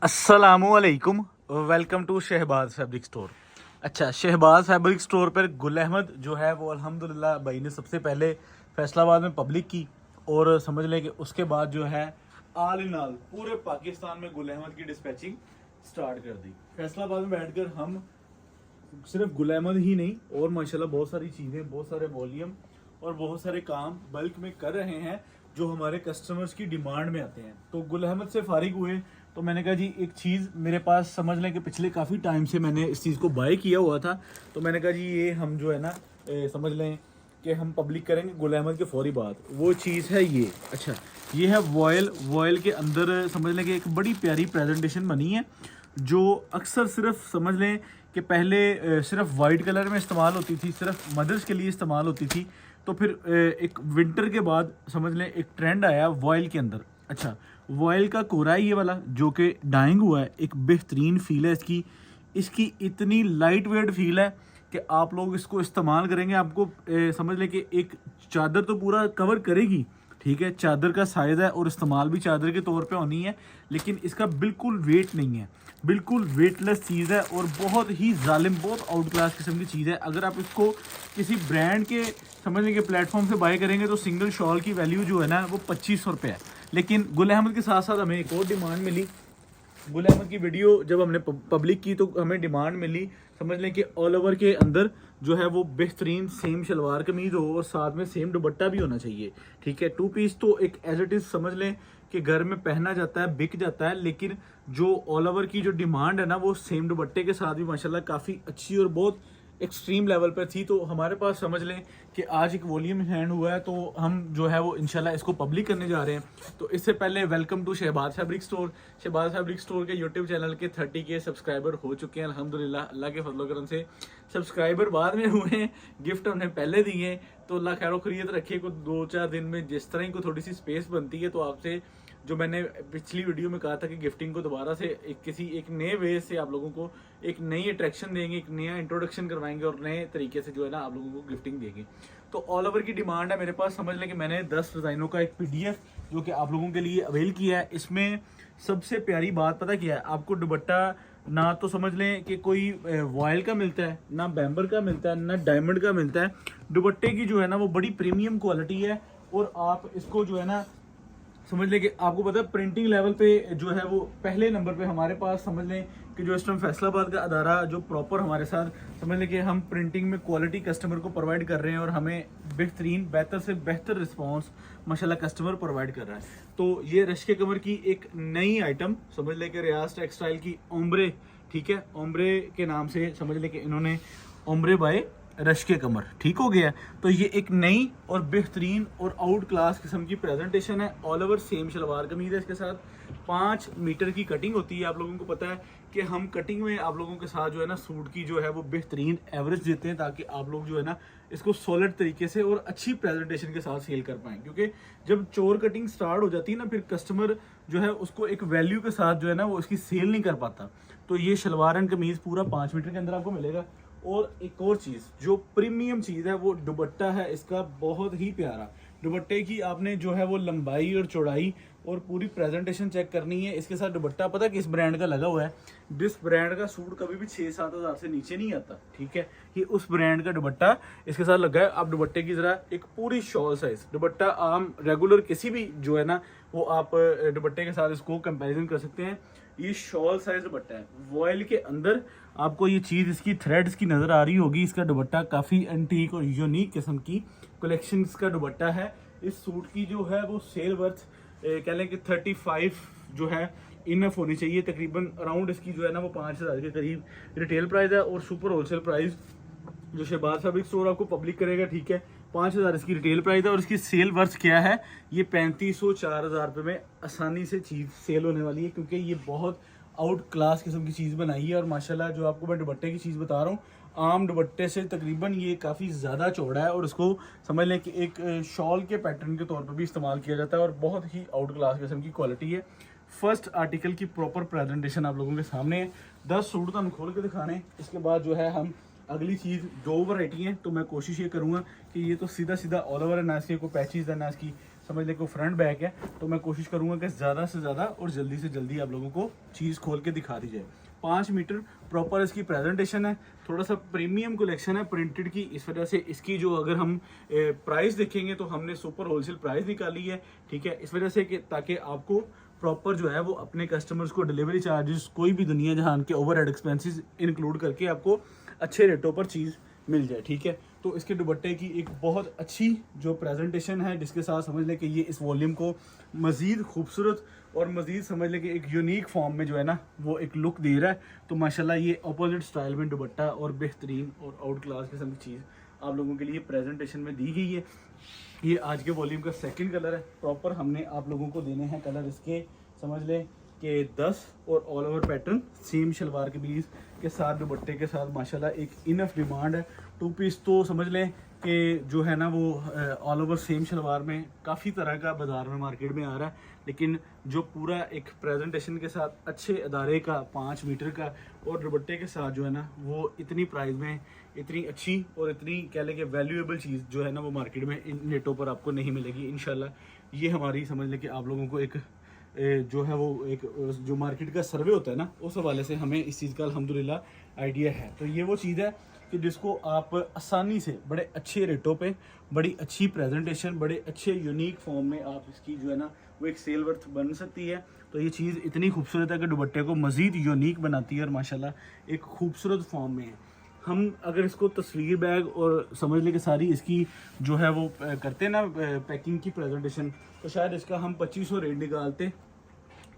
अस्सलामुअलैकुम। Welcome to Shahbaz fabric store. अच्छा, Shahbaz fabric store पर गुल अहमद जो है वो अल्हम्दुलिल्लाह भाई ने सबसे पहले फैसलाबाद में पब्लिक की, और समझ लें कि उसके बाद जो है आल इन आल पूरे पाकिस्तान में गुल अहमद की डिस्पैचिंग स्टार्ट कर दी। फैसलाबाद में बैठकर हम सिर्फ गुल अहमद ही नहीं और माशाल्लाह बहुत सारी चीज़ें, बहुत सारे वॉल्यूम और बहुत सारे काम बल्क में कर रहे हैं जो हमारे कस्टमर्स की डिमांड में आते हैं। तो गुल अहमद से फारिग हुए तो मैंने कहा जी एक चीज़ मेरे पास समझ लें कि पिछले काफ़ी टाइम से मैंने इस चीज़ को बाय किया हुआ था, तो मैंने कहा जी ये हम जो है ना समझ लें कि हम पब्लिक करेंगे गुल अहमद के फौरी बाद। वो चीज़ है ये। अच्छा, ये है वॉयल के अंदर समझ लें कि एक बड़ी प्यारी प्रेजेंटेशन बनी है जो अक्सर सिर्फ समझ लें कि पहले सिर्फ वाइट कलर में इस्तेमाल होती थी, सिर्फ मदर्स के लिए इस्तेमाल होती थी। तो फिर एक विंटर के बाद समझ लें एक ट्रेंड आया वॉयल के अंदर। अच्छा, वॉयल का कोरा है ये वाला जो कि डाइंग हुआ है, एक बेहतरीन फील है इसकी। इसकी इतनी लाइट वेट फील है कि आप लोग इसको इस्तेमाल करेंगे आपको समझ लें कि एक चादर तो पूरा कवर करेगी, ठीक है, चादर का साइज़ है और इस्तेमाल भी चादर के तौर पे होनी है, लेकिन इसका बिल्कुल वेट नहीं है, बिल्कुल वेटलेस चीज़ है और बहुत ही जालिम, बहुत आउट क्लास किस्म की चीज़ है। अगर आप इसको किसी ब्रांड के समझ लें कि प्लेटफॉर्म से बाय करेंगे तो सिंगल शॉल की वैल्यू जो है ना वो 2500 रुपये है। लेकिन गुल अहमद के साथ साथ हमें एक और डिमांड मिली। गुल अहमद की वीडियो जब हमने पब्लिक की तो हमें डिमांड मिली समझ लें कि ऑल ओवर के अंदर जो है वो बेहतरीन सेम शलवार कमीज हो और साथ में सेम दुपट्टा भी होना चाहिए, ठीक है। टू पीस तो एक एज इट इज़ समझ लें कि घर में पहना जाता है, बिक जाता है, लेकिन जो ऑल ओवर की जो डिमांड है ना वो सेम दुपट्टे के साथ भी माशाल्लाह काफ़ी अच्छी और बहुत एक्सट्रीम लेवल पर थी। तो हमारे पास समझ लें कि आज एक वॉल्यूम हैंड हुआ है, तो हम जो है वो इंशाल्लाह इसको पब्लिक करने जा रहे हैं। तो इससे पहले welcome to Shahbaz fabric store. Shahbaz fabric store के यूट्यूब चैनल के 30K सब्सक्राइबर हो चुके हैं अल्हम्दुलिल्लाह, अल्लाह के फजल करम से। सब्सक्राइबर बाद में हुए हैं, गिफ्ट हमने पहले दिए, तो अल्लाह खैर खैरियत रखे। को 2-4 दिन में जिस तरह को थोड़ी सी स्पेस बनती है तो आपसे जो मैंने पिछली वीडियो में कहा था कि गिफ्टिंग को दोबारा से एक नए वे से आप लोगों को एक नई अट्रैक्शन देंगे, एक नया इंट्रोडक्शन करवाएंगे और नए तरीके से जो है ना आप लोगों को गिफ्टिंग देंगे। तो ऑल ओवर की डिमांड है मेरे पास। समझ लें कि मैंने 10 डिज़ाइनों का एक PDF जो कि आप लोगों के लिए अवेल किया है। इसमें सबसे प्यारी बात पता क्या है, आपको दुपट्टा ना तो समझ लें कि कोई वॉयल का मिलता है, ना बैम्बर का मिलता है, ना डायमंड का मिलता है। दुपट्टे की जो है ना वो बड़ी प्रीमियम क्वालिटी है और आप इसको जो है ना समझ लें कि आपको पता है प्रिंटिंग लेवल पे जो है वो पहले नंबर पे हमारे पास समझ लें कि जो इस टाइम फैसलाबाद का अदारा जो प्रॉपर हमारे साथ समझ लें कि हम प्रिंटिंग में क्वालिटी कस्टमर को प्रोवाइड कर रहे हैं और हमें बेहतरीन बेहतर से बेहतर रिस्पांस माशाल्लाह कस्टमर प्रोवाइड कर रहा है। तो ये रश के कमर की एक नई आइटम समझ लें कि रियाज टेक्सटाइल की ओम्ब्रे, ठीक है, ओम्ब्रे के नाम से समझ लें कि इन्होंने ओम्ब्रे बाय रश के कमर, ठीक हो गया। तो ये एक नई और बेहतरीन और आउट क्लास किस्म की प्रेजेंटेशन है। ऑल ओवर सेम शलवार कमीज है, इसके साथ 5 मीटर की कटिंग होती है। आप लोगों को पता है कि हम कटिंग में आप लोगों के साथ जो है ना सूट की जो है वो बेहतरीन एवरेज देते हैं ताकि आप लोग जो है ना इसको सॉलिड तरीके से और अच्छी प्रेजेंटेशन के साथ सेल कर पाएँ, क्योंकि जब चोर कटिंग स्टार्ट हो जाती है ना फिर कस्टमर जो है उसको एक वैल्यू के साथ जो है ना वो इसकी सेल नहीं कर पाता। तो ये शलवार एंड कमीज पूरा 5 मीटर के अंदर आपको मिलेगा। और एक और चीज़ जो प्रीमियम चीज़ है वो दुपट्टा है इसका, बहुत ही प्यारा। दुपट्टे की आपने जो है वो लंबाई और चौड़ाई और पूरी प्रेजेंटेशन चेक करनी है। इसके साथ दुपट्टा पता किस ब्रांड का लगा हुआ है, जिस ब्रांड का सूट कभी भी 6-7 हज़ार से नीचे नहीं आता, ठीक है, ये उस ब्रांड का दुपट्टा इसके साथ लगा है। आप दुपट्टे की ज़रा एक पूरी शॉल साइज दुपट्टा आम रेगुलर किसी भी जो है ना वो आप दुपट्टे के साथ इसको कंपैरिजन कर सकते हैं। ये शॉल साइज दुपट्टा है वॉयल के अंदर। आपको ये चीज़ इसकी थ्रेड्स की नज़र आ रही होगी। इसका दुपट्टा काफ़ी एंटीक और यूनिक किस्म की कलेक्शन का दुपट्टा है। इस सूट की जो है वो सेल वर्थ कह लें कि 35 जो है इनफ होनी चाहिए तकरीबन। अराउंड इसकी जो है ना वो 5000 के करीब रिटेल प्राइस है और सुपर होलसेल प्राइस जो शहबाज फैब्रिक स्टोर आपको पब्लिक करेगा, ठीक है, 5000 इसकी रिटेल प्राइस है। और इसकी सेल वर्थ क्या है, ये 3500-4000 रुपये में आसानी से चीज़ सेल होने वाली है, क्योंकि ये बहुत आउट क्लास किस्म की चीज़ बनाई है। और माशाल्लाह जो आपको मैं दुपट्टे की चीज़ बता रहा हूँ, आम दुपट्टे से तकरीबन ये काफ़ी ज़्यादा चौड़ा है और इसको समझ लें कि एक शॉल के पैटर्न के तौर पर भी इस्तेमाल किया जाता है और बहुत ही आउट क्लास किस्म की क्वालिटी है। फर्स्ट आर्टिकल की प्रॉपर प्रेजेंटेशन आप लोगों के सामने है। 10 सूट तो हम खोल के दिखाने, इसके बाद जो है हम अगली चीज़ 2 वैरायटी है, तो मैं कोशिश ये करूँगा कि ये तो सीधा सीधा ऑल ओवर है, ना इसके कोई पैचेज है, ना इसकी समझ लें कि फ्रंट बैक है, तो मैं कोशिश करूँगा कि ज़्यादा से ज़्यादा और जल्दी से जल्दी आप लोगों को चीज़ खोल के दिखा दी जाए। 5 मीटर प्रॉपर इसकी प्रेजेंटेशन है, थोड़ा सा प्रीमियम कलेक्शन है प्रिंटेड की, इस वजह से इसकी जो अगर हम प्राइस देखेंगे तो हमने सुपर होलसेल प्राइस निकाली है, ठीक है, इस वजह से कि ताकि आपको प्रॉपर जो है वो अपने कस्टमर्स को डिलीवरी चार्जेस कोई भी दुनिया जहान के ओवरहेड एक्सपेंसेस इंक्लूड करके आपको अच्छे रेटों पर चीज़ मिल जाए, ठीक है। तो इसके दुपट्टे की एक बहुत अच्छी जो प्रेजेंटेशन है, जिसके साथ समझ लें कि ये इस वॉल्यूम को मज़ीद खूबसूरत और मज़ीद समझ लें कि एक यूनिक फॉर्म में जो है ना वो एक लुक दे रहा है। तो माशाल्लाह ये अपोजिट स्टाइल में दुपट्टा और बेहतरीन और आउट क्लास किस्म की चीज़ आप लोगों के लिए प्रेजेंटेशन में दी गई है। ये आज के वॉल्यूम का सेकंड कलर है। प्रॉपर हमने आप लोगों को देने हैं कलर इसके समझ लें कि 10 और all over pattern same shalwar के बीच के साथ दुपट्टे के साथ माशाल्लाह एक इनफ डिमांड है। 2 पीस तो समझ लें कि जो है ना वो ऑल ओवर सेम शलवार में काफ़ी तरह का बाज़ार में मार्केट में आ रहा है, लेकिन जो पूरा एक प्रेजेंटेशन के साथ अच्छे अदारे का 5 मीटर का और दुपट्टे के साथ जो है ना वो इतनी प्राइस में इतनी अच्छी और इतनी कह लें कि वैल्यूएबल चीज़ जो है ना वो मार्केट में इन रेटों पर आपको नहीं मिलेगी इंशाल्लाह। ये हमारी समझ लें कि आप लोगों को एक जो है वो एक जो मार्केट का सर्वे होता है ना उस हवाले से हमें इस चीज़ का अल्हम्दुलिल्लाह आइडिया है। तो ये वो चीज़ है कि जिसको आप आसानी से बड़े अच्छे रेटों पे बड़ी अच्छी प्रेजेंटेशन बड़े अच्छे यूनिक फॉर्म में आप इसकी जो है ना वो एक सेल वर्थ बन सकती है। तो ये चीज़ इतनी खूबसूरत है कि दुपट्टे को मज़ीद यूनिक बनाती है और माशाल्लाह एक खूबसूरत फॉर्म में है। हम अगर इसको तस्वीर बैग और समझ लें कि सारी इसकी जो है वो करते हैं ना पैकिंग की प्रेजेंटेशन, तो शायद इसका हम 2500 रेट निकालते,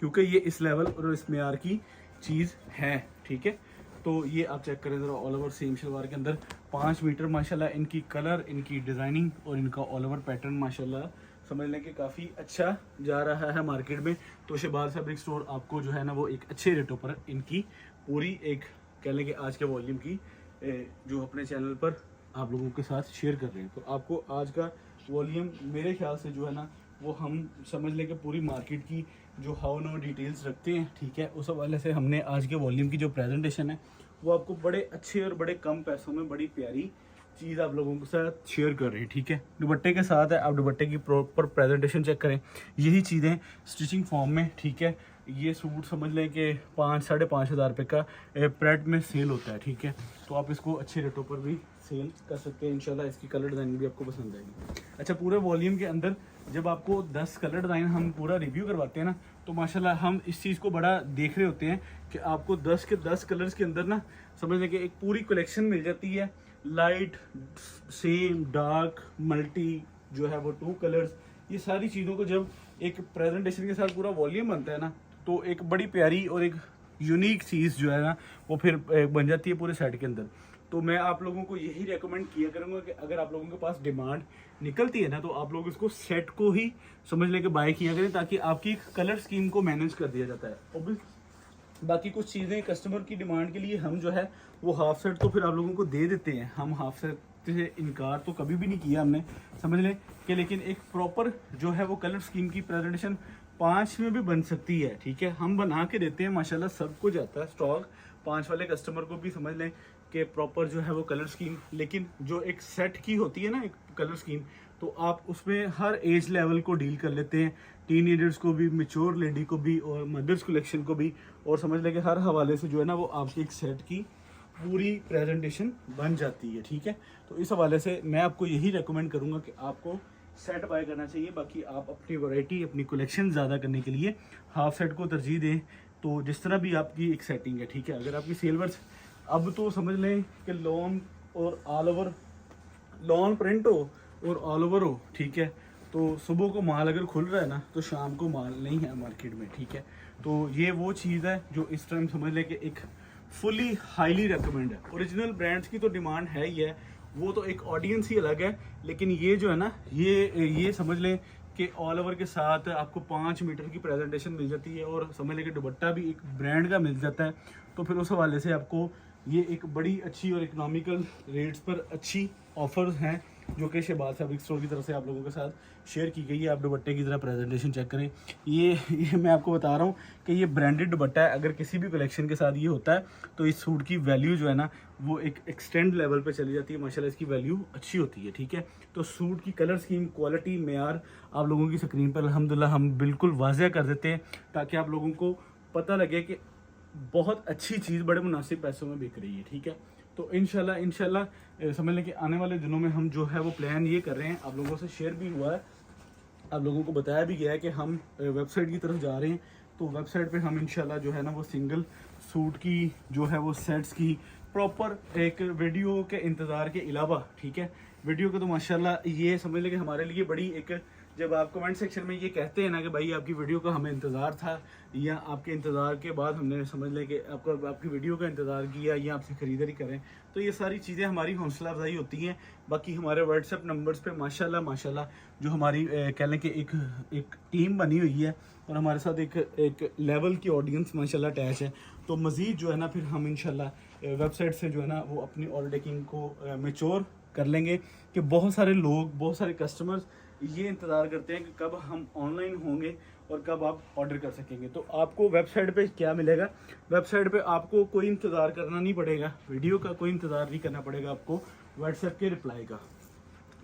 क्योंकि ये इस लेवल और इस मेयार की चीज़ है, ठीक है। तो ये आप चेक करें ज़रा, ऑल ओवर सेम शलवार के अंदर 5 मीटर माशाल्लाह इनकी कलर इनकी डिज़ाइनिंग और इनका ऑल ओवर पैटर्न माशाल्लाह समझ लें कि काफ़ी अच्छा जा रहा है मार्केट में। तो शहबाज फैब्रिक स्टोर आपको जो है ना वो एक अच्छे रेटों पर इनकी पूरी एक कह लें कि आज के वॉल्यूम की जो अपने चैनल पर आप लोगों के साथ शेयर कर रहे हैं। तो आपको आज का वॉल्यूम मेरे ख्याल से जो है ना वो हम समझ लें कि पूरी मार्केट की जो हाउ नो डिटेल्स रखते हैं, ठीक है, उस हवाले से हमने आज के वॉल्यूम की जो प्रेजेंटेशन है वो आपको बड़े अच्छे और बड़े कम पैसों में बड़ी प्यारी चीज़ आप लोगों के साथ शेयर कर रहे हैं, ठीक है। दुपट्टे के साथ है, आप दुपट्टे की प्रॉपर प्रेजेंटेशन चेक करें, यही चीज़ें स्टिचिंग फॉर्म में, ठीक है। ये सूट समझ लें कि 5-5.5 हज़ार रुपये का प्रेट में सेल होता है, ठीक है। तो आप इसको अच्छे रेटों पर भी सेल कर सकते हैं इंशाल्लाह। इसकी कलर डिज़ाइन भी आपको पसंद आएगी। अच्छा, पूरे वॉल्यूम के अंदर जब आपको 10 कलर डिज़ाइन हम पूरा रिव्यू करवाते हैं ना, तो माशाल्लाह हम इस चीज़ को बड़ा देख रहे होते हैं कि आपको 10 के 10 कलर्स के अंदर ना समझ लें कि एक पूरी कलेक्शन मिल जाती है। लाइट, सेम, डार्क, मल्टी जो है वो 2 कलर्स, ये सारी चीज़ों को जब एक प्रेजेंटेशन के साथ पूरा वॉल्यूम बनता है ना तो एक बड़ी प्यारी और एक यूनिक चीज़ जो है ना वो फिर बन जाती है पूरे सेट के अंदर। तो मैं आप लोगों को यही रेकमेंड किया करूँगा कि अगर आप लोगों के पास डिमांड निकलती है ना तो आप लोग इसको सेट को ही समझ लेके बाय किया करें, ताकि आपकी कलर स्कीम को मैनेज कर दिया जाता है। और बाकी कुछ चीज़ें कस्टमर की डिमांड के लिए हम जो है वो हाफ सेट तो फिर आप लोगों को दे देते हैं, हम हाफ सेट से इनकार तो कभी भी नहीं किया हमने, समझ लें कि, लेकिन एक प्रॉपर जो है वो कलर स्कीम की प्रेजेंटेशन 5 में भी बन सकती है, ठीक है। हम बना के देते हैं माशाल्लाह, सब कुछ आता है स्टॉक 5 वाले कस्टमर को भी समझ लें कि प्रॉपर जो है वो कलर स्कीम। लेकिन जो एक सेट की होती है ना एक कलर स्कीम, तो आप उसमें हर एज लेवल को डील कर लेते हैं, टीनेजर्स को भी, मेच्योर लेडी को भी और मदर्स कलेक्शन को भी, और समझ लें कि हर हवाले से जो है ना वो आपकी एक सेट की पूरी प्रेजेंटेशन बन जाती है, ठीक है। तो इस हवाले से मैं आपको यही रेकमेंड करूँगा कि आपको सेट बाय करना चाहिए। बाकी आप अपनी वैरायटी अपनी कलेक्शन ज़्यादा करने के लिए हाफ सेट को तरजीह दें, तो जिस तरह भी आपकी एक सेटिंग है, ठीक है। अगर आपकी सेल वर्थ अब तो समझ लें कि लॉन और ऑल ओवर, लॉन प्रिंट हो और ऑल ओवर हो, ठीक है, तो सुबह को माल अगर खुल रहा है ना तो शाम को माल नहीं है मार्केट में, ठीक है। तो ये वो चीज़ है जो इस टाइम समझ लें कि एक फुली हाईली रिकमेंड है। ओरिजिनल ब्रांड्स की तो डिमांड है ही है, वो तो एक ऑडियंस ही अलग है, लेकिन ये जो है ना ये समझ लें कि ऑल ओवर के साथ आपको 5 मीटर की प्रेजेंटेशन मिल जाती है और समझ लें कि दुपट्टा भी एक ब्रांड का मिल जाता है। तो फिर उस हवाले से आपको ये एक बड़ी अच्छी और इकनॉमिकल रेट्स पर अच्छी ऑफर्स हैं जो कि शहबाज फैब्रिक स्टोर की तरफ से आप लोगों के साथ शेयर की गई है। आप दुपट्टे की तरह प्रेजेंटेशन चेक करें। ये मैं आपको बता रहा हूँ कि ये ब्रांडेड दुपट्टा है। अगर किसी भी कलेक्शन के साथ ये होता है तो इस सूट की वैल्यू जो है ना वो एक एक्सटेंड लेवल पे चली जाती है। माशाल्लाह इसकी वैल्यू अच्छी होती है, ठीक है। तो सूट की कलर स्कीम, क्वालिटी, मेयार आप लोगों की स्क्रीन पर अल्हम्दुलिल्लाह हम बिल्कुल वाज़ेह कर देते हैं, ताकि आप लोगों को पता लगे कि बहुत अच्छी चीज़ बड़े मुनासिब पैसों में बिक रही है, ठीक है। तो इंशाल्लाह समझ लें कि आने वाले दिनों में हम जो है वो प्लान ये कर रहे हैं, आप लोगों से शेयर भी हुआ है, आप लोगों को बताया भी गया है कि हम वेबसाइट की तरफ जा रहे हैं। तो वेबसाइट पे हम इंशाल्लाह जो है ना वो सिंगल सूट की जो है वो सेट्स की प्रॉपर एक वीडियो के इंतज़ार के अलावा, ठीक है, वीडियो को तो माशाल्लाह ये समझ लें कि हमारे लिए बड़ी एक, जब आप कमेंट सेक्शन में ये कहते हैं ना कि भाई आपकी वीडियो का हमें इंतज़ार था, या आपके इंतज़ार के बाद हमने समझ लें कि आपकी वीडियो का इंतज़ार किया या आपसे ख़रीदारी करें, तो ये सारी चीज़ें हमारी हौसला अफजाई होती हैं। बाकी हमारे व्हाट्सएप नंबर्स पे माशाल्लाह जो हमारी कह लें कि एक टीम बनी हुई है और हमारे साथ एक लेवल की ऑडियंस माशाल्लाह अटैच है। तो मज़ीद जो है ना फिर हम इंशाल्लाह वेबसाइट से जो है ना वो अपनी ऑर्डर टेकिंग को मैच्योर कर लेंगे कि बहुत सारे लोग, बहुत सारे कस्टमर्स ये इंतज़ार करते हैं कि कब हम ऑनलाइन होंगे और कब आप ऑर्डर कर सकेंगे। तो आपको वेबसाइट पे क्या मिलेगा, वेबसाइट पे आपको कोई इंतज़ार करना नहीं पड़ेगा, वीडियो का कोई इंतज़ार नहीं करना पड़ेगा आपको, व्हाट्सएप के रिप्लाई का।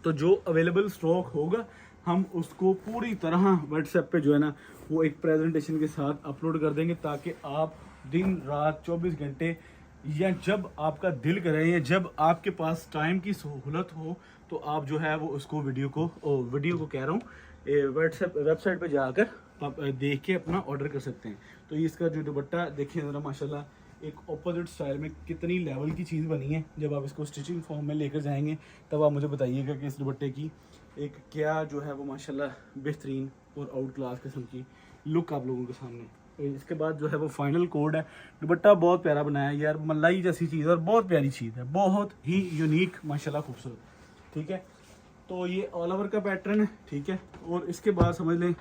तो जो अवेलेबल स्टॉक होगा हम उसको पूरी तरह व्हाट्सएप पे जो है ना वो एक प्रेजेंटेशन के साथ अपलोड कर देंगे, ताकि आप दिन रात 24 घंटे या जब आपका दिल करे या जब आपके पास टाइम की सहूलत हो तो आप जो है वो उसको वीडियो को कह रहा हूँ व्हाट्सएप वेबसाइट पे जाकर आप देख के अपना ऑर्डर कर सकते हैं। तो ये इसका जो दुपट्टा देखिए ज़रा माशाल्लाह एक ऑपोजिट स्टाइल में कितनी लेवल की चीज़ बनी है। जब आप इसको स्टिचिंग फॉर्म में लेकर जाएंगे तब आप मुझे बताइएगा कि इस दुपट्टे की एक क्या जो है वो माशाल्लाह बेहतरीन और आउट क्लास किस्म की लुक आप लोगों के सामने। तो इसके बाद जो है वो फाइनल कोड है। दुपट्टा बहुत प्यारा बनाया है यार, मलाई जैसी चीज़ और बहुत प्यारी चीज़ है, बहुत ही यूनिक माशाल्लाह खूबसूरत, ठीक है। तो ये ऑल ओवर का पैटर्न है, ठीक है। और इसके बाद समझ लें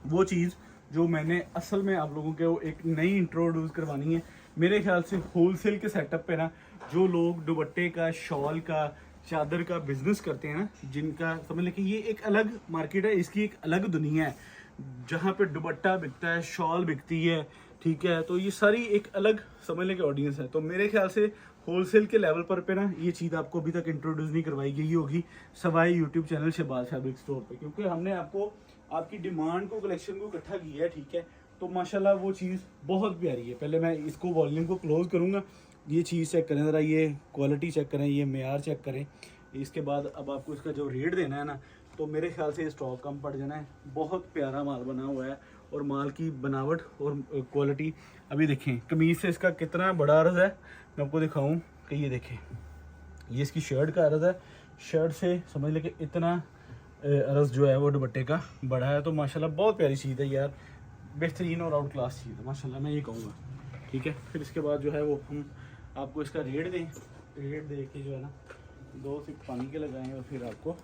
वो चीज़ जो मैंने असल में आप लोगों के वो एक नई इंट्रोड्यूस करवानी है। मेरे ख्याल से होलसेल के सेटअप पे ना जो लोग दुपट्टे का, शॉल का, चादर का बिजनेस करते हैं ना, जिनका समझ लें कि ये एक अलग मार्केट है, इसकी एक अलग दुनिया है जहाँ पे दुपट्टा बिकता है, शॉल बिकती है, ठीक है। तो ये सारी एक अलग समझ लें कि ऑडियंस है। तो मेरे ख्याल से होलसेल के लेवल पर पे ना ये चीज़ आपको अभी तक इंट्रोड्यूस नहीं करवाई गई होगी सवाई YouTube channel Shahbaz fabric store पे, क्योंकि हमने आपको आपकी डिमांड को, कलेक्शन को इकट्ठा किया है, ठीक है। तो माशाल्लाह वो चीज़ बहुत प्यारी है। पहले मैं इसको वॉल्यूम को क्लोज करूँगा, ये चीज़ चेक करें ज़रा, ये क्वालिटी चेक करें, ये मेयार चेक करें। इसके बाद अब आपको इसका जो रेट देना है ना, तो मेरे ख्याल से स्टॉक कम पड़ जाना है। बहुत प्यारा माल बना हुआ है और माल की बनावट और क्वालिटी अभी देखें। कमीज़ से इसका कितना बड़ा अर्ज़ है मैं आपको दिखाऊं कि ये देखें, ये इसकी शर्ट का अर्ज़ है, शर्ट से समझ लें कि इतना अर्ज़ जो है वो दुपट्टे का बड़ा है। तो माशाल्लाह बहुत प्यारी चीज़ है यार, बेहतरीन और आउट क्लास चीज़ है माशाल्लाह, मैं ये कहूँगा, ठीक है। फिर इसके बाद जो है वो हम आपको इसका रेट दें, रेट दे के जो है ना 2 सिप पानी के लगाएं और फिर आपको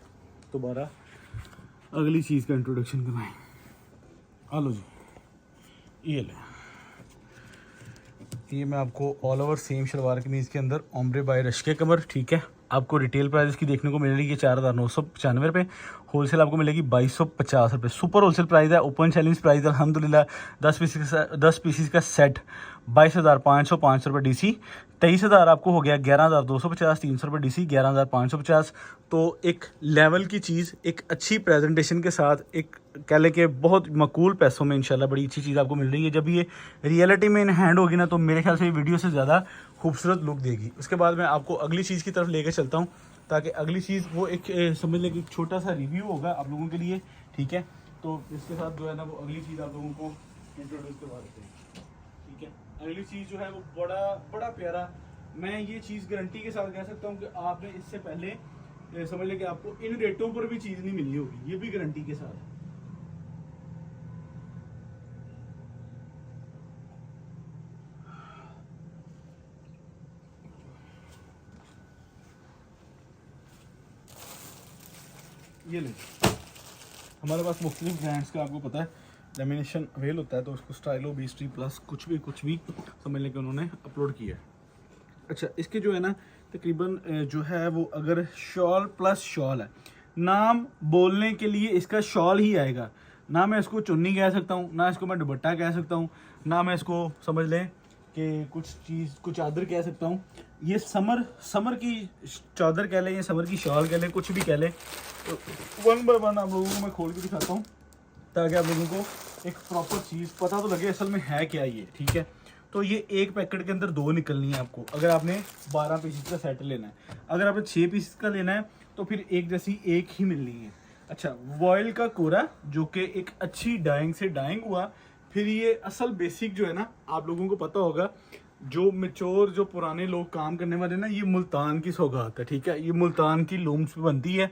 दोबारा अगली चीज़ का इंट्रोडक्शन करवाएं। आलो जी, ये ले, ये मैं आपको ऑल ओवर सेम शलवार कमीज़ के अंदर ओम्ब्रे बाय रश्के कमर, ठीक है। आपको रिटेल प्राइस की देखने को मिलेगी 4,995 रुपये, होलसेल आपको मिलेगी 2,250 रुपये। सुपर होलसेल प्राइस है, ओपन चैलेंज प्राइस है अल्हम्दुलिल्लाह 10 पीसीस का सेट 22,505 रुपये DC, 23,000 आपको हो गया 11,250, 300 रुपये DC, 11,550। तो एक लेवल की चीज़ एक अच्छी प्रेजेंटेशन के साथ एक कह लें कि बहुत मकूल पैसों में इंशाल्लाह बड़ी अच्छी चीज़ आपको मिल रही है। जब ये रियलिटी में इन हैंड होगी ना तो मेरे ख्याल से ये वीडियो से ज़्यादा खूबसूरत लुक देगी। उसके बाद मैं आपको अगली चीज़ की तरफ लेकर चलता हूँ, ताकि अगली चीज़ वो एक समझ लें कि छोटा सा रिव्यू होगा आप लोगों के लिए, ठीक है। तो इसके साथ जो है ना वो अगली चीज़ आप लोगों को इंट्रोड्यूस करवा देते हैं, ठीक है। अगली चीज़ जो है वो बड़ा प्यारा, मैं ये चीज़ गारंटी के साथ कह सकता हूँ कि आपने इससे पहले समझ लें कि आपको इन रेटों पर भी चीज़ नहीं मिली होगी, ये भी गारंटी के साथ। ये ले, हमारे पास मुख्तलिफ ब्रांड्स का आपको पता है लेमिनेशन अवेल होता है, तो उसको स्टाइलो B3+ कुछ भी समझ लें कि उन्होंने अपलोड किया है। अच्छा, इसके जो है ना तकरीबन जो है वो अगर शॉल प्लस शॉल है, नाम बोलने के लिए इसका शॉल ही आएगा, ना मैं इसको चुन्नी कह सकता हूँ, ना इसको मैं दुपट्टा कह सकता हूँ, ना मैं इसको समझ लें कि कुछ चादर कह सकता हूँ। ये समर की चादर कह लें या समर की शॉल कह लें, कुछ भी कह लें। तो वन बाय वन आप लोगों को मैं खोल के दिखाता हूँ ताकि आप लोगों को एक प्रॉपर चीज़ पता तो लगे असल में है क्या ये, ठीक है। तो ये एक पैकेट के अंदर 2 निकलनी है आपको, अगर आपने 12 पीसेस का सेट लेना है। अगर आपने 6 पीसेस का लेना है तो फिर एक जैसी एक ही मिलनी है। अच्छा, वॉयल का कोरा जो कि एक अच्छी डाइंग से डाइंग हुआ। फिर ये असल बेसिक जो है ना, आप लोगों को पता होगा, जो मेच्योर जो पुराने लोग काम करने वाले ना, ये मुल्तान की सौगात है, ठीक है। ये मुल्तान की लूम्स पे बनती है।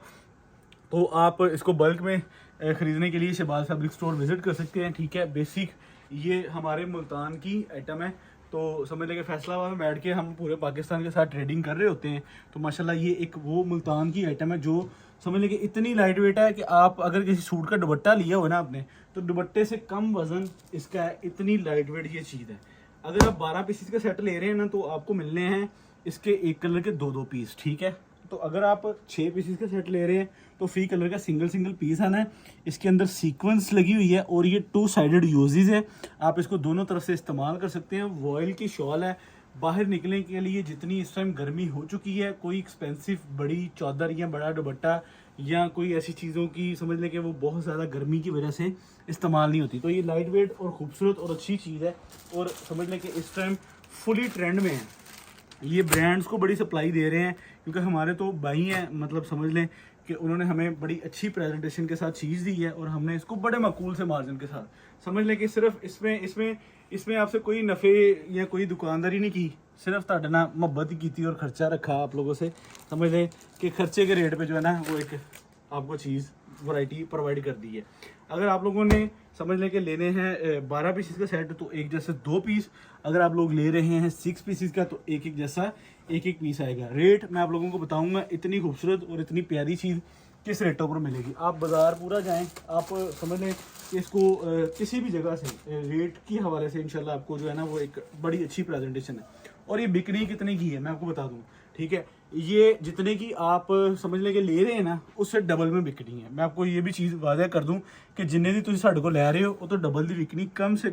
तो आप इसको बल्क में ख़रीदने के लिए शहबाज फैब्रिक स्टोर विज़िट कर सकते हैं, ठीक है। बेसिक ये हमारे मुल्तान की आइटम है। तो समझ लें कि फैसलाबाद में बैठ के हम पूरे पाकिस्तान के साथ ट्रेडिंग कर रहे होते हैं। तो माशाल्लाह ये एक वो मुल्तान की आइटम है जो समझ लें कि इतनी लाइट वेट है कि आप अगर किसी सूट का दुपट्टा लिया हो ना आपने, तो दुपट्टे से कम वज़न इसका है, इतनी लाइट वेट ये चीज़ है। अगर आप 12 पीसेस का सेट ले रहे हैं ना, तो आपको मिलने हैं इसके एक कलर के 2-2 पीस, ठीक है। तो अगर आप 6 पीसेस का सेट ले रहे हैं तो फी कलर का सिंगल पीस आना है। इसके अंदर सीक्वेंस लगी हुई है और ये 2 साइडेड यूजेस है। आप इसको दोनों तरफ से इस्तेमाल कर सकते हैं। वॉयल की शॉल है। बाहर निकलने के लिए जितनी इस टाइम गर्मी हो चुकी है, कोई एक्सपेंसिव बड़ी चादर या बड़ा दुपट्टा या कोई ऐसी चीज़ों की समझ लें कि वो बहुत ज़्यादा गर्मी की वजह से इस्तेमाल नहीं होती। तो ये लाइट वेट और ख़ूबसूरत और अच्छी चीज़ है और समझ लें कि इस टाइम फुली ट्रेंड में है। ये ब्रांड्स को बड़ी सप्लाई दे रहे हैं क्योंकि हमारे तो भाई हैं, मतलब समझ लें कि उन्होंने हमें बड़ी अच्छी प्रेजेंटेशन के साथ चीज़ दी है और हमने इसको बड़े माकूल से मार्जिन के साथ, समझ लें कि सिर्फ इसमें आपसे कोई नफ़े या कोई दुकानदारी नहीं की, सिर्फ ताड़ा ना मोहब्बत ही की थी और ख़र्चा रखा आप लोगों से। समझ लें कि खर्चे के रेट पे जो है ना वो एक आपको चीज़ वैरायटी प्रोवाइड कर दी है। अगर आप लोगों ने समझ लें कि लेने हैं 12 पीसेस का सेट तो एक जैसे 2 पीस, अगर आप लोग ले रहे हैं 6 पीसेस का तो एक जैसा एक पीस आएगा। रेट मैं आप लोगों को बताऊंगा। इतनी खूबसूरत और इतनी प्यारी चीज़ किस रेटों पर मिलेगी। आप बाज़ार पूरा जाएं, आप समझ लें कि इसको किसी भी जगह से रेट की हवाले से इंशाल्लाह आपको जो है ना वो एक बड़ी अच्छी प्रेजेंटेशन है। और ये बिकनी कितने की है मैं आपको बता दूँ, ठीक है। ये जितने की आप समझ लें कि ले रहे हैं ना, उससे डबल में बिकनी है। मैं आपको ये भी चीज़ वादा कर दूं कि जिन्ने दी तुम साढ़े को लै रहे हो वो तो डबल दी बिकनी। कम से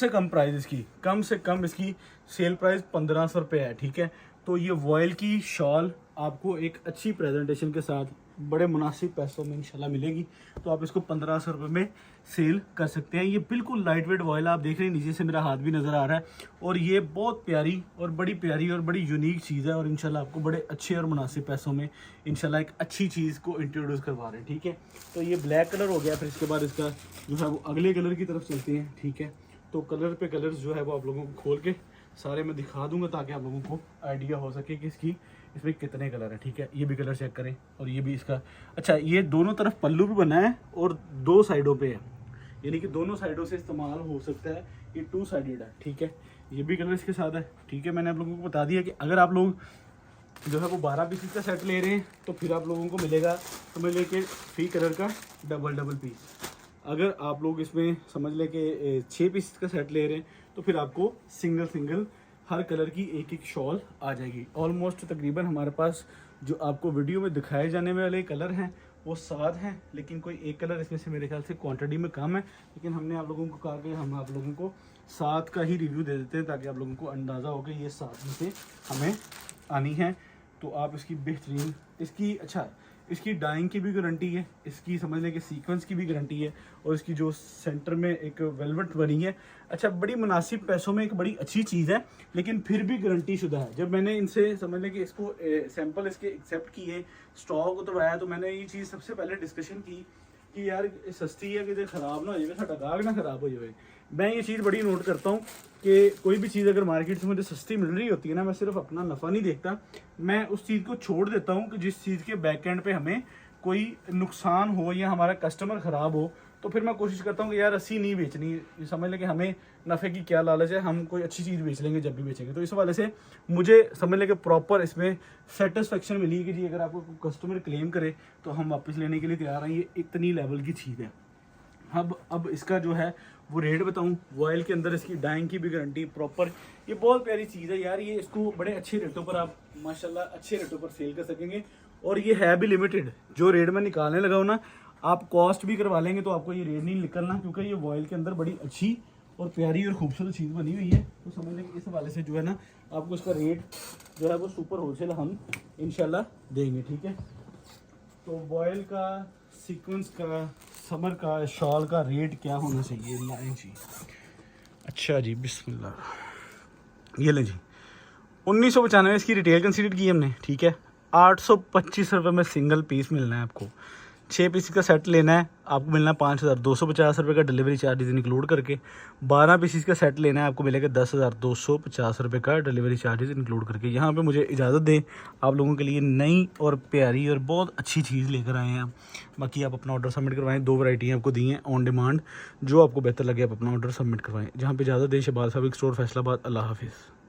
कम प्राइस इसकी, कम से कम इसकी सेल प्राइस 1500 रुपये है, ठीक है। तो ये वॉयल की शॉल आपको एक अच्छी प्रेजेंटेशन के साथ बड़े मुनासिब पैसों में इंशाल्लाह मिलेगी। तो आप इसको 1500 रुपये में सेल कर सकते हैं। ये बिल्कुल लाइट वेट वॉयल आप देख रहे हैं, नीचे से मेरा हाथ भी नज़र आ रहा है। और ये बहुत प्यारी और बड़ी यूनिक चीज़ है और इंशाल्लाह आपको बड़े अच्छे और मुनासिब पैसों में इंशाल्लाह एक अच्छी चीज़ को इंट्रोड्यूस करवा रहे हैं, ठीक है। तो ये ब्लैक कलर हो गया। फिर इसके बाद इसका जो है वो अगले कलर की तरफ चलते हैं, ठीक है। तो कलर पे कलर्स जो है वो आप लोगों को खोल के सारे मैं दिखा दूंगा ताकि आप लोगों को आइडिया हो सके कि इसमें कितने कलर है, ठीक है। ये भी कलर चेक करें और ये भी इसका। अच्छा, ये दोनों तरफ पल्लू भी बना है और 2 साइडों पे है, यानी कि दोनों साइडों से इस्तेमाल हो सकता है। ये 2 साइडेड है, ठीक है। ये भी कलर इसके साथ है, ठीक है। मैंने आप लोगों को बता दिया कि अगर आप लोग जो है वो 12 पीसेस का सेट ले रहे हैं तो फिर आप लोगों को मिलेगा समझ लें कि फी कलर का डबल पीस। अगर आप लोग इसमें समझ लें कि 6 पीस का सेट ले रहे हैं तो फिर आपको सिंगल हर कलर की एक शॉल आ जाएगी। ऑलमोस्ट तकरीबन हमारे पास जो आपको वीडियो में दिखाए जाने वाले कलर हैं वो 7 हैं, लेकिन कोई एक कलर इसमें से मेरे ख्याल से क्वांटिटी में कम है। लेकिन हमने आप लोगों को कहा कि हम आप लोगों को 7 का ही रिव्यू दे देते हैं ताकि आप लोगों को अंदाज़ा हो कि ये 7 में से हमें आनी है। तो आप इसकी बेहतरीन इसकी डाइंग की भी गारंटी है, इसकी समझ लें कि सीक्वेंस की भी गारंटी है और इसकी जो सेंटर में एक वेलवेट बनी है। अच्छा, बड़ी मुनासिब पैसों में एक बड़ी अच्छी चीज़ है, लेकिन फिर भी गारंटी शुदा है। जब मैंने इनसे समझ लें कि इसको सैंपल इसके एक्सेप्ट किए, स्टॉक उतरवाया, तो मैंने ये चीज़ सबसे पहले डिस्कशन की कि यार सस्ती है कि ख़राब ना हो जाए, साढ़ा गाहक ना ख़राब हो जाए। मैं ये चीज़ बड़ी नोट करता हूँ कि कोई भी चीज़ अगर मार्केट से मुझे सस्ती मिल रही होती है ना, मैं सिर्फ अपना नफ़ा नहीं देखता, मैं उस चीज़ को छोड़ देता हूँ कि जिस चीज़ के बैक एंड पे हमें कोई नुकसान हो या हमारा कस्टमर ख़राब हो, तो फिर मैं कोशिश करता हूँ कि यार अस्सी नहीं बेचनी। समझ लें कि हमें नफ़े की क्या लालच है, हम कोई अच्छी चीज़ बेच लेंगे जब भी बेचेंगे। तो इस वाले से मुझे समझ लें कि प्रॉपर इसमें सेटिस्फेक्शन मिली कि जी अगर आपको कस्टमर क्लेम करे तो हम वापस लेने के लिए तैयार हैं। ये इतनी लेवल की चीज़ है। अब इसका जो है वो रेट बताऊं। वॉयल के अंदर इसकी डाइंग की भी गारंटी प्रॉपर। ये बहुत प्यारी चीज़ है यार, ये इसको बड़े अच्छे रेटों पर आप माशाल्लाह अच्छे रेटों पर सेल कर सकेंगे। और ये है भी लिमिटेड, जो रेट में निकालने लगा हूं ना, आप कॉस्ट भी करवा लेंगे तो आपको ये रेट नहीं निकलना, क्योंकि ये वॉयल के अंदर बड़ी अच्छी और प्यारी और खूबसूरत चीज़ बनी हुई है। तो समझ लें कि इस हवाले से जो है ना आपको इसका रेट जो है वो सुपर होलसेल हम इंशाल्लाह देंगे, ठीक है। तो वॉयल का, सीक्वेंस का, समर का, शॉल का रेट क्या होना चाहिए, लाइन जी। अच्छा जी, बिस्मिल्लाह। ये लें जी, 1995 इसकी रिटेल कंसीडर की हमने, ठीक है। 825 रुपये में सिंगल पीस मिलना है आपको। 6 पीस का सेट लेना है आपको मिलना है 5250 रुपये का डिलीवरी चार्जेस इंक्लूड करके। 12 पीसीस का सेट लेना है आपको मिलेगा 10,250 रुपये का डिलीवरी चार्जेस इंक्लूड करके। यहाँ पे मुझे इजाज़त दें, आप लोगों के लिए नई और प्यारी और बहुत अच्छी चीज़ लेकर आए हैं आप। बाकी आप अपना ऑर्डर सबमिट करवाएं। 2 वैरायटियाँ आपको दी हैं ऑन डिमांड, जो आपको बेहतर लगे आप अपना ऑर्डर सबमिट करवाएं। जहाँ पर इजाज़त दें, शहबाज फैब्रिक स्टोर, फैसलाबाद। अल्लाह हाफिज़।